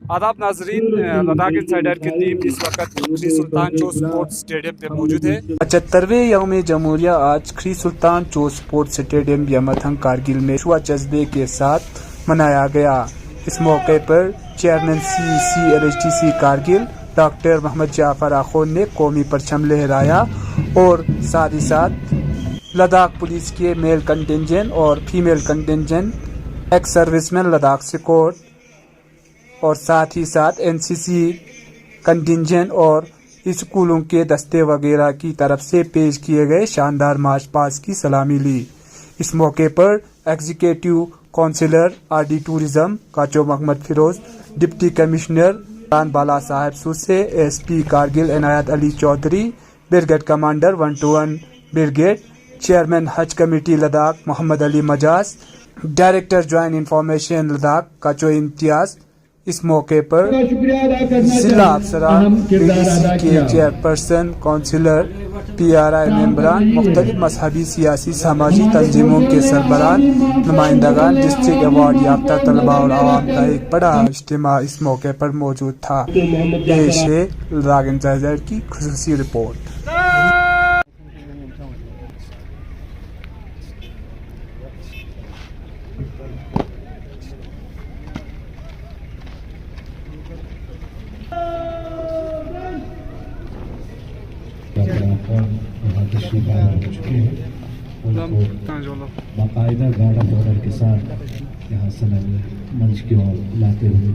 आदाब नाजरीन, लद्दाख इंसाइडर की टीम इस वक्त श्री सुल्तान चो स्पोर्ट्स स्टेडियम पे मौजूद है। 75वें यौम जमहूरिया आज श्री सुल्तान चो स्पोर्ट्स स्टेडियम यमथंग कारगिल में शुआ जज्बे के साथ मनाया गया। इस मौके पर chairman CCLHTC Kargil doctor Mohammad Jafar Akhoon ने कौमी परचम लहराया और साथ ही साथ लद्दाख पुलिस के मेल कंटिंजेंट और female contingent, ex serviceman Ladakh squad और साथ ही साथ NCC कंटिंजेंट और स्कूलों के दस्ते वगैरह की तरफ से पेश किए गए शानदार मार्च पास्ट की सलामी ली। इस मौके पर executive councillor RD tourism Kacho Mohammad Firoz, deputy commissioner Bala Sahab Suse, SP Kargil Inayat Ali Chaudhary, brigade commander 121 brigade, chairman Haj committee Ladakh Mohammad Ali Majaz, director joint information Ladakh Kacho Imtiaz. इस मौके पर जिला अफसरान, PDC के चेयरपर्सन, काउंसिलर, PRI मेंबरान, मुख्तलिफ मजहबी, सियासी, सामाजिक तंजीमों के सरबरान, नुमाइंदगान, डिस्ट्रिक्ट अवार्ड याफ्ता तलबा और आवाम का एक बड़ा इज्तिमा इस मौके पर मौजूद था। पेश है लद्दाख इंसाइडर की खुसूसी रिपोर्ट। यहाँ तशरीफ हो चुके हैं, उनको बाकायदा गार्ड ऑफ ऑर्डर के साथ यहाँ सलामी मंच की ओर लाते हुए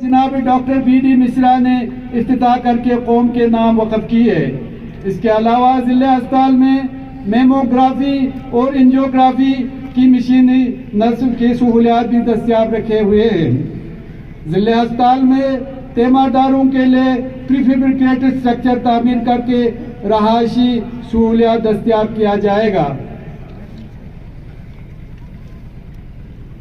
जनाब डॉक्टर BD मिश्रा ने इफ्तिताह करके कौम के नाम वक़्फ़ की है। इसके अलावा ज़िला अस्पताल में मेमोग्राफी और एंजियोग्राफी की मशीनी नस्ल की सहूलियात भी दस्तियाब रखे हुए हैं। ज़िला अस्पताल में तीमारदारों के लिए प्रीफेब्रिकेटेड स्ट्रक्चर तामीर करके रहायशी सहूलियात दस्तियाब किया जाएगा।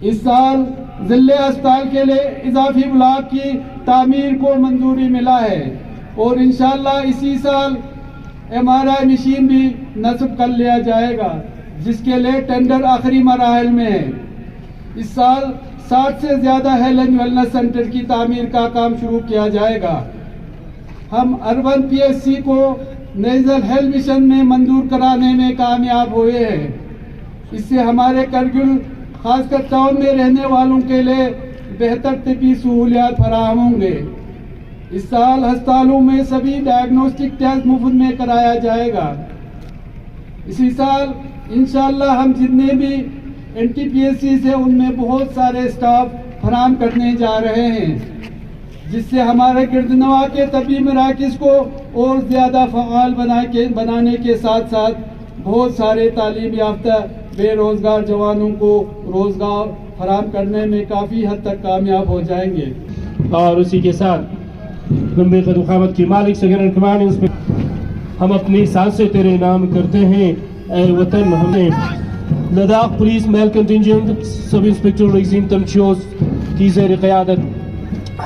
इस साल जिले अस्पताल के लिए इजाफी ब्लॉक की तामीर को मंजूरी मिला है और इंशाअल्लाह इसी साल MRI मशीन भी नस्ब कर लिया जाएगा, जिसके लिए टेंडर आखिरी मराहल में है। इस साल 60 से ज़्यादा हेल्थ एंड वेलनेस सेंटर की तामीर का काम शुरू किया जाएगा। हम अर्बन PSC को नेशनल हेल्थ मिशन में मंजूर कराने में कामयाब हुए हैं। इससे हमारे कारगिल खासकर टाउन में रहने वालों के लिए बेहतर तिब्बी सहूलियात फराहम होंगे। इस साल अस्पतालों में सभी डायग्नोस्टिक टेस्ट मुफ्त में कराया जाएगा। इसी साल इंशाअल्लाह हम जितने भी NTPSC से उनमें बहुत सारे स्टाफ फराहम करने जा रहे हैं, जिससे हमारे गिरदनवा के तबी मराकिज़ को और ज़्यादा फ़आल बनाने के साथ साथ बहुत सारे तालीम याफ्ता बेरोज़गार जवानों को रोज़गार फराहम करने में काफ़ी हद तक कामयाब हो जाएंगे। और उसी के साथ लंबे कदुखामत की मालिक सेकेंड कमांड इंस्पेक्टर, हम अपनी सांसें तेरे नाम करते हैं ऐ वतन। हमने Ladakh police male contingent sub inspector Raiseen Tamchos की ज़ेर क़यादत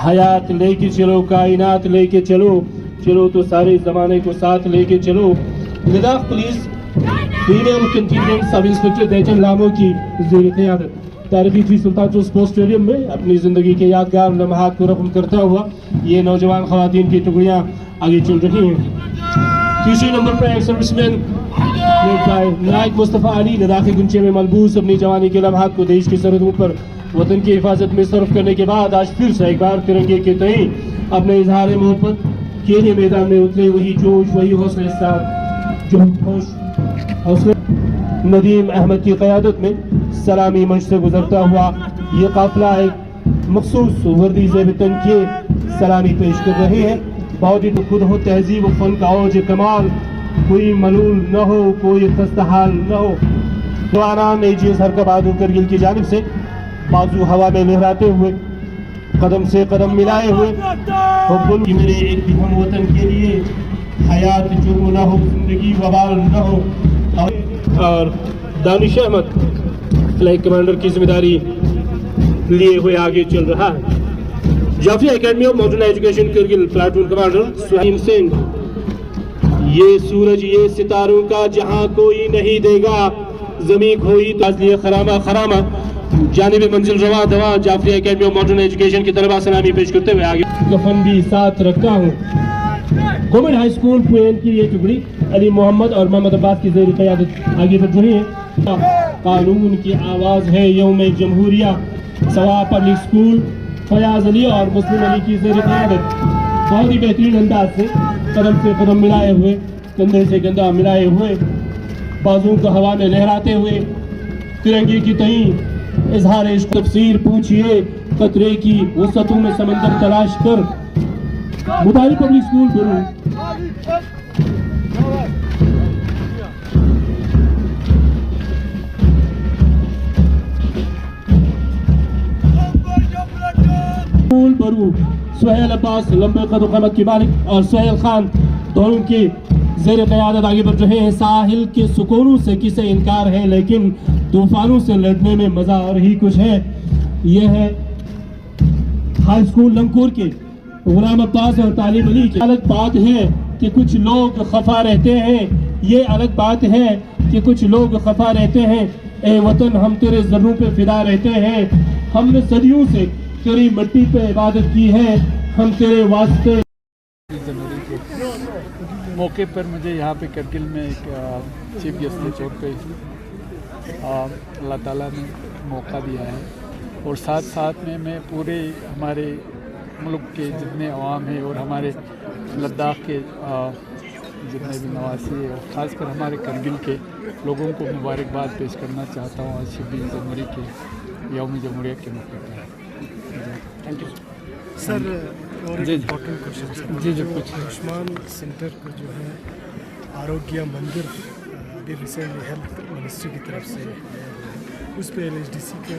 हयात लेके चलो, कायनात लेके चलो, चलो तो सारे ज़माने को साथ लेके चलो। Ladakh police female contingent sub inspector Dechen Lamo की ज़ेर क़यादत तारीखी श्री सुल्तान चो स्पोर्ट्स स्टेडियम में अपनी ज़िंदगी के यादगार लम्हात को रकम करता हुआ ये नौजवान ख़वातीन की टुकड़ियाँ आगे चल रही हैं। तीसरे नंबर पर एक्स सर्विसमैन नायक मुस्तफ़ा अली लद्दाख के गुंचे में मलबूस अपनी जवानी के लम्हात को देश की सरहदों पर वतन की हिफाजत में सर्फ करने के बाद आज फिर से एक बार तिरंगे के तई अपने इजहार मोहब्बत के लिए मैदान में उतरे। वही जोश, वही हौसले के साथ जो हौसले नदीम अहमद की क़यादत में सलामी मंच से गुजरता हुआ ये काफिला एक मखसूस वर्दी ज़ेब-ए-तन के सलामी पेश कर रहे हैं। बहुत ही खुद हो तहजीब व फन का औज कमाल, कोई मलूल न हो, कोई खस्ताहाल न हो। जवाना एजीएस हरका बहादुर करगिल की जानिब से बाजू हवा में लहराते हुए, कदम से कदम मिलाए हुए, कि मेरे एक भी हम वतन के लिए हयात जो न हो, जिंदगी वबाल न हो। और दानिश अहमद फ्लैग कमांडर की जिम्मेदारी लिए हुए आगे चल रहा है। Jafia academy of modern education Kargil platoon commander Suhaim Singh. ये सूरज ये सितारों का जहां कोई नहीं देगा, जमी खोई ताज़लिए खरामा खरामा, जानिब मंजिल रवा दवा। जाफिया एकेडमी ऑफ मॉडर्न एजुकेशन की तरफ सलामी पेश करते हुए आगे कफन भी साथ रखता हूँ। गवर्नमेंट हाई स्कूल पुएन की ये टुकड़ी अली मोहम्मद और मोहम्मद अब्बास की ज़ेर क़यादत आगे बढ़ रही है। कानून की आवाज़ है यौम जमहूरिया। सवा पब्लिक स्कूल फयाज अली और मुस्लिम अली की ज़ेर क़यादत बहुत ही बेहतरीन अंदाज से कदम से कदम मिलाए हुए, कंधे से कंधा मिलाए हुए, बाजू को हवा में लहराते हुए तिरंगे की तई इजहार इश्क तफसीर पूछिए खतरे की वसतों में समंदर तलाश कर। मुतारी पब्लिक स्कूल बरू सुहेल अब्बास लंबे कद क़ामत की मालिक और सुहेल खान दोनों की ज़ेर क़यादत आगे बढ़ रहे हैं। साहिल के सुकूनों से किसे इनकार है, लेकिन तूफानों से लड़ने में मज़ा और ही कुछ है। यह है हाई स्कूल लंगकोर के गुलाम अब्बास और तालिब अली की। अलग बात है कि कुछ लोग खफा रहते हैं, ये अलग बात है कि कुछ लोग खफा रहते हैं। ए वतन हम तेरे ज़र्रों पे फिदा रहते हैं, हमने सदियों से तेरी मिट्टी पे इबादत की है, हम तेरे वास्ते। जनवरी के मौके पर मुझे यहाँ पे करगिल में एक चीफ गेस्ट के तौर पे अल्लाह ताला ने मौका दिया है, और साथ साथ में मैं पूरे हमारे मुल्क के जितने अवाम हैं और हमारे लद्दाख के जितने भी नवासी है, और ख़ासकर हमारे करगिल के लोगों को मुबारकबाद पेश करना चाहता हूँ आज 26 जनवरी के यौम जमहूरिया के मौके पर। Thank you sir. और जी इम्पोर्टेंट क्वेश्चन जी जो कुछ आयुष्मान सेंटर को जो है आरोग्य मंदिर अभी रिसेंटली हेल्थ मिनिस्ट्री की तरफ से उस पर LHDC का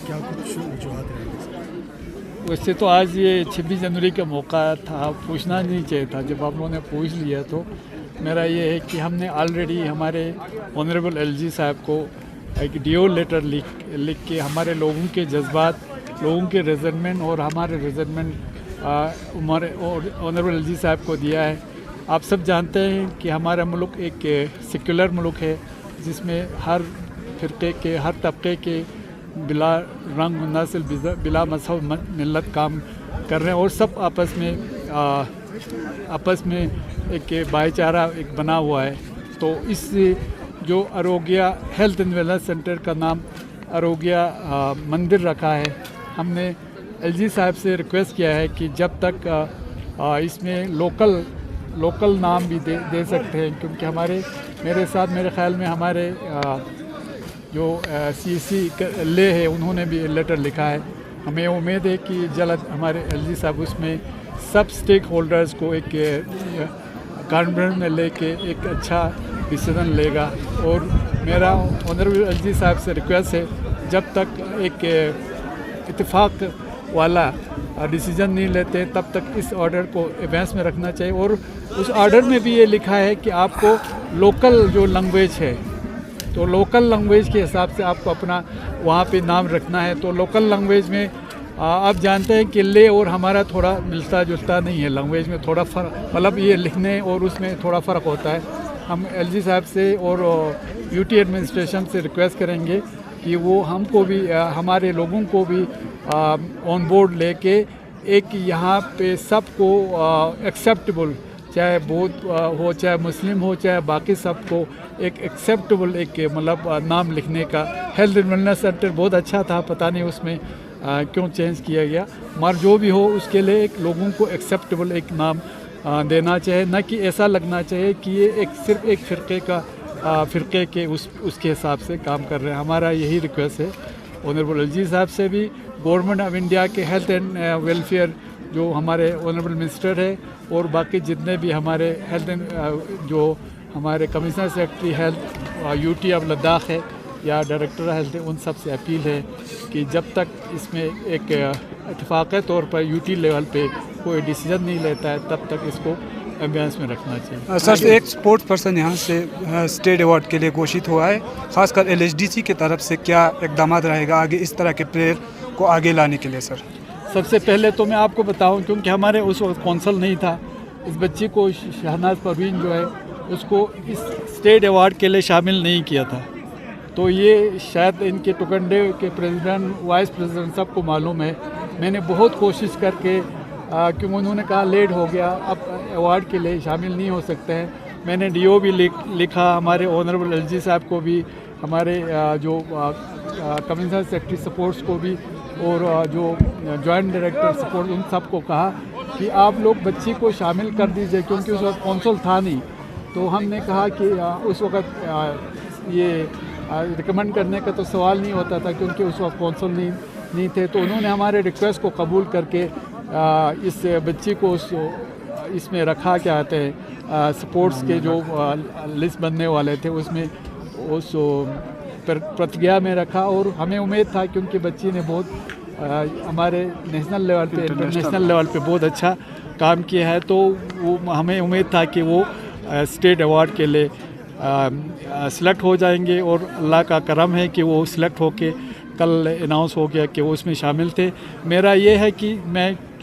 क्या कुछ वजूहत रहेंगे? वैसे तो आज ये 26 जनवरी का मौका था, पूछना नहीं चाहिए था। जब आप लोगों ने पूछ लिया तो मेरा ये है कि हमने ऑलरेडी हमारे ऑनरेबल LG साहब को एक DO लेटर लिख के हमारे लोगों के जज्बात, लोगों के रिजर्वमेंट और हमारे रिजर्वमेंट हमारे ऑनरेबल LG साहब को दिया है। आप सब जानते हैं कि हमारा मुल्क एक सेक्युलर मुल्क है, जिसमें हर फिरके के, हर तबके के बिला रंग नस्ल बिला मजहब मिलत काम कर रहे हैं, और सब आपस में एक भाईचारा एक बना हुआ है। तो इस जो आरोग्य हेल्थ एंड वेलनेस सेंटर का नाम आरोग्य मंदिर रखा है, हमने LG साहब से रिक्वेस्ट किया है कि जब तक इसमें लोकल नाम भी दे सकते हैं, क्योंकि मेरे साथ मेरे ख्याल में हमारे जो CC ले है उन्होंने भी लेटर लिखा है। हमें उम्मीद है कि जल्द हमारे LG साहब उसमें सब स्टेक होल्डर्स को एक कॉन्फ्रेंस में लेके एक अच्छा डिसीजन लेगा। और मेरा ऑनरेबल LG साहब से रिक्वेस्ट है, जब तक एक इत्तेफाक वाला डिसीजन नहीं लेते तब तक इस ऑर्डर को एडवांस में रखना चाहिए। और उस ऑर्डर में भी ये लिखा है कि आपको लोकल जो लैंग्वेज है, तो लोकल लैंग्वेज के हिसाब से आपको अपना वहाँ पे नाम रखना है। तो लोकल लैंग्वेज में आप जानते हैं कि ले और हमारा थोड़ा मिलता जुलता नहीं है, लैंग्वेज में थोड़ा फ़र्क, मतलब ये लिखने और उसमें थोड़ा फ़र्क होता है। हम LG साहब से और UT एडमिनिस्ट्रेशन से रिक्वेस्ट करेंगे कि वो हमको भी हमारे लोगों को भी ऑन बोर्ड लेके एक यहाँ पे सबको एक्सेप्टेबल चाहे बौद्ध हो, चाहे मुस्लिम हो, चाहे बाकी सबको एक एक्सेप्टेबल एक मतलब नाम लिखने का। हेल्थ एंड वेलनेस सेंटर बहुत अच्छा था, पता नहीं उसमें क्यों चेंज किया गया, मगर जो भी हो उसके लिए एक लोगों को एक्सेप्टेबल एक नाम देना चाहिए, न कि ऐसा लगना चाहिए कि ये एक सिर्फ एक फ़िरके के उसके हिसाब से काम कर रहे हैं। हमारा यही रिक्वेस्ट है ऑनरेबल एलजी साहब से भी, गवर्नमेंट ऑफ इंडिया के हेल्थ एंड वेलफेयर जो हमारे ऑनरेबल मिनिस्टर है और बाकी जितने भी हमारे हेल्थ एंड जो हमारे commissioner secretary health UT of Ladakh है या डायरेक्टर हेल्थ है, उन सब से अपील है कि जब तक इसमें एक इत्तेफाक़ी तौर पर यूटी लेवल पे कोई डिसीजन नहीं लेता है तब तक इसको एम्बियंस में रखना चाहिए। सर, एक स्पोर्ट्स पर्सन यहाँ से स्टेट अवार्ड के लिए घोषित हुआ है, खासकर एलएचडीसी की तरफ से क्या इकदाम रहेगा आगे इस तरह के प्लेयर को आगे लाने के लिए? सर, सबसे पहले तो मैं आपको बताऊं, क्योंकि हमारे उस वक्त कौंसल नहीं था, इस बच्ची को शहनाज परवीन जो है उसको इस स्टेट अवार्ड के लिए शामिल नहीं किया था, तो ये शायद इनके टुकंडे के प्रेसिडेंट वाइस प्रेसिडेंट सबको मालूम है। मैंने बहुत कोशिश करके क्योंकि उन्होंने कहा लेट हो गया, अब अवार्ड के लिए शामिल नहीं हो सकते हैं। मैंने डीओ भी लिखा, हमारे ऑनरेबल एलजी साहब को भी, हमारे जो कमिश्नर सेक्रेटरी स्पोर्ट्स को भी और जो जॉइंट डायरेक्टर स्पोर्ट्स, उन सबको कहा कि आप लोग बच्ची को शामिल कर दीजिए, क्योंकि उस वक्त कौंसल था नहीं। तो हमने कहा कि उस वक्त ये रिकमेंड करने का तो सवाल नहीं होता था, क्योंकि उस वक्त कौंसल नहीं थे। तो उन्होंने हमारे रिक्वेस्ट को कबूल करके इस बच्ची को इसमें रखा, क्या कहते हैं, स्पोर्ट्स के जो लिस्ट बनने वाले थे उसमें उस प्रतिज्ञा में रखा। और हमें उम्मीद था, क्योंकि बच्ची ने बहुत हमारे नेशनल लेवल पे, इंटरनेशनल लेवल पे बहुत अच्छा काम किया है, तो वो हमें उम्मीद था कि वो स्टेट अवार्ड के लिए सिलेक्ट हो जाएंगे। और अल्लाह का करम है कि वो सिलेक्ट होके कल अनाउंस हो गया कि वो उसमें शामिल थे। मेरा ये है कि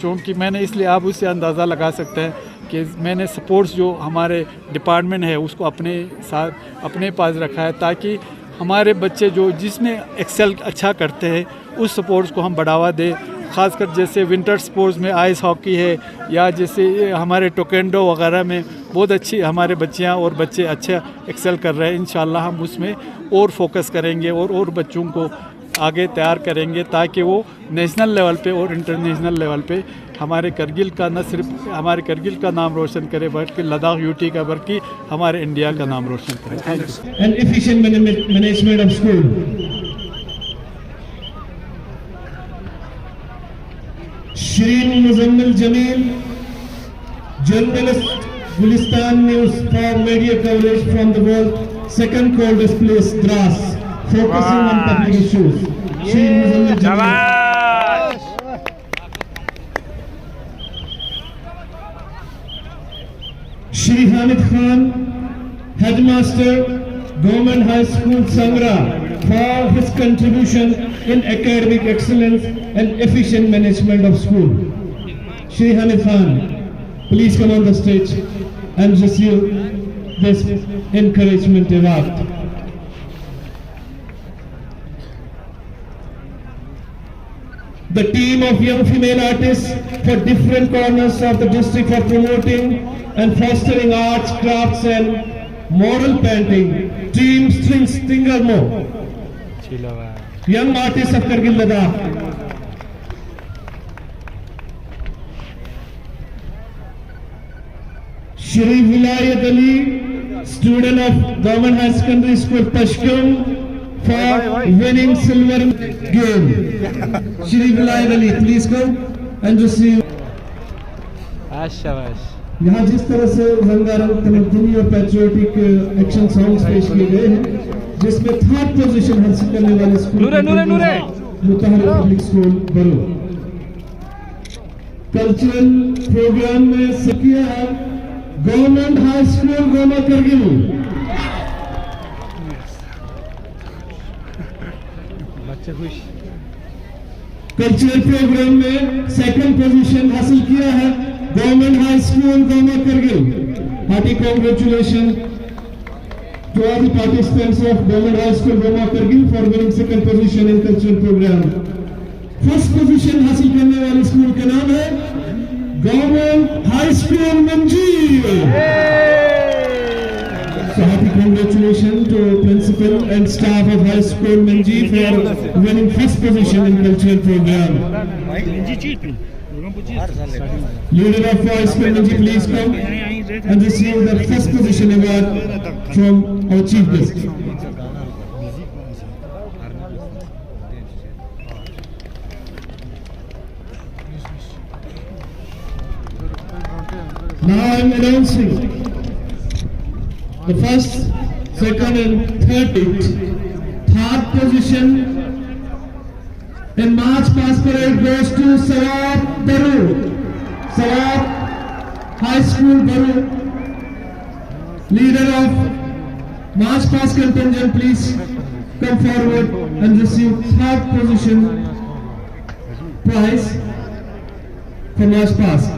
चूँकि मैंने इसलिए आप उससे अंदाज़ा लगा सकते हैं कि मैंने स्पोर्ट्स जो हमारे डिपार्टमेंट है उसको अपने साथ अपने पास रखा है, ताकि हमारे बच्चे जो जिसमें एक्सेल अच्छा करते हैं उस स्पोर्ट्स को हम बढ़ावा दें। ख़ासकर जैसे विंटर स्पोर्ट्स में आइस हॉकी है, या जैसे हमारे टोकेंडो वगैरह में बहुत अच्छी हमारे बच्चियां और बच्चे अच्छे एक्सेल कर रहे हैं। इंशाल्लाह हम उसमें और फोकस करेंगे और बच्चों को आगे तैयार करेंगे, ताकि वो नेशनल लेवल पे और इंटरनेशनल लेवल पे हमारे करगिल का, न सिर्फ हमारे करगिल का नाम रोशन करे बल्कि लद्दाख यूटी का, बल्कि हमारे इंडिया का नाम रोशन करे। Thank you. And efficient management of school. Shri Muzammil Jameel, journalist, Gulistan news for media coverage from the world second coldest place Dras, focusing on public issues. Shri Muzammil Jamil. Shri Hamid Khan, Headmaster, Government High School Sangra, for his contribution in academic excellence and efficient management of school. Shri Hamid Khan, please come on the stage and receive this encouragement award. The team of young female artists for different corners of the district for promoting and fostering arts, crafts and moral painting. Team Stingarmo, young artists of Kargil Ladakh. Shri Vilayat Ali, student of Government High Secondary School Pashkum, for winning silver game. Shri Vilayat Ali, please come and receive. यहाँ जिस तरह से रंगारंग तमद्दुनी और patriotic action songs पेश किए गए हैं, जिसमें थर्ड पोजीशन हासिल करने वाले school Mutahar public school Baru cultural programme में सकिया है government high school Goma Kargil. Cultural programme में सेकंड पोजीशन हासिल किया है government high school Goma Kargil. Hearty congratulation to all the participants of Government High School Goma Kargil for winning second position in cultural program. First position हासिल करने वाले school का नाम है Government High School Manjeer. So happy congratulations to principal and staff of High School Manjeer for winning first position in cultural program. Leader of High School Manjeer, please come and receive the first position award from our chief guest. Now I am announcing the first, second and third position in March Past Parade goes to Sawab Baru. Sawab High School Baru. Leader of March Past contingent, please come forward and receive third position prize for March Past.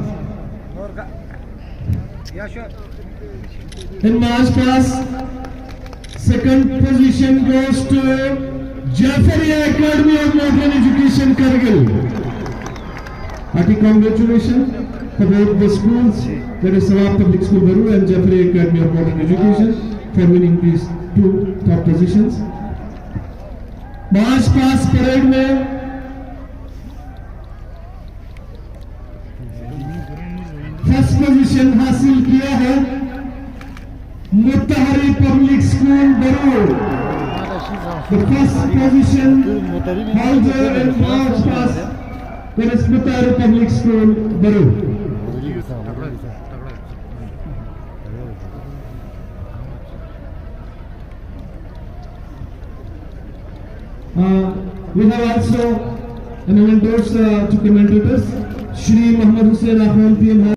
In March Past, second position goes to Jafaria Academy of Modern Education, Kargil. Hearty congratulations for both the schools, that is Sawab Public School Baru and Jafaria Academy of Modern Education, for winning these two top positions. March Past Parade में first position हासिल किया है मुत्तहरी public school बरू. The first position holder in March Past, that is Muttahari Public School Baru. We have also an mementos to commentators. Shri Muhammad Hussain Ahmed PM